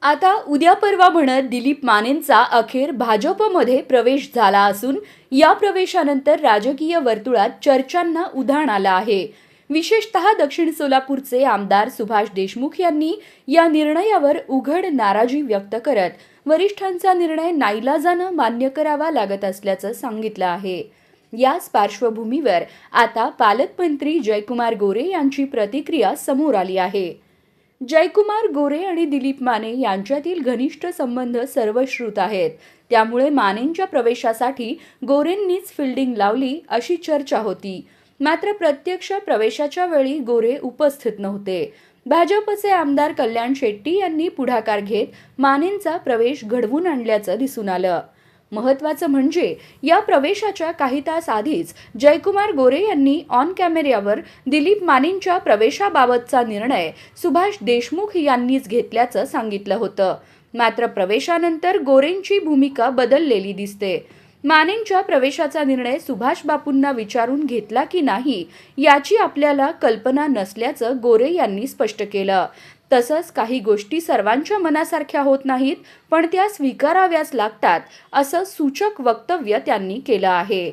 आता उद्या परवा म्हणत दिलीप मानेंचा अखेर भाजपमध्ये प्रवेश झाला असून या प्रवेशानंतर राजकीय वर्तुळात चर्चांना उधाण आलं आहे। विशेषतः दक्षिण सोलापूरचे आमदार सुभाष देशमुख यांनी या निर्णयावर उघड नाराजी व्यक्त करत वरिष्ठांचा निर्णय नाईलाजानं मान्य करावा लागत असल्याचं सांगितलं आहे। याच पार्श्वभूमीवर आता पालकमंत्री जयकुमार गोरे यांची प्रतिक्रिया समोर आली आहे। जयकुमार गोरे आणि दिलीप माने यांच्यातील घनिष्ठ संबंध सर्वश्रुत आहेत, त्यामुळे मानेंच्या प्रवेशासाठी गोरेंनीच फिल्डिंग लावली अशी चर्चा होती। मात्र प्रत्यक्ष प्रवेशाच्या वेळी गोरे उपस्थित नव्हते। भाजपचे आमदार कल्याण शेट्टी यांनी पुढाकार घेत मानेंचा प्रवेश घडवून आणल्याचं दिसून आलं। महत्त्वाचं म्हणजे या प्रवेशाच्या काही तास आधीच जयकुमार गोरे यांनी ऑन कॅमेऱ्यावर दिलीप मानेंच्या प्रवेशाबाबतचा निर्णय सुभाष देशमुख यांनीच घेतल्याचं सांगितलं होतं। मात्र प्रवेशानंतर गोरेंची भूमिका बदललेली दिसते। मानेंच्या प्रवेशाचा निर्णय सुभाष बापूंना विचारून घेतला की नाही याची आपल्याला कल्पना नसल्याचं गोरे यांनी स्पष्ट केलं। तसंच काही गोष्टी सर्वांच्या मनासारख्या होत नाहीत, पण त्या स्वीकाराव्याच लागतात असं सूचक वक्तव्य त्यांनी केलं आहे।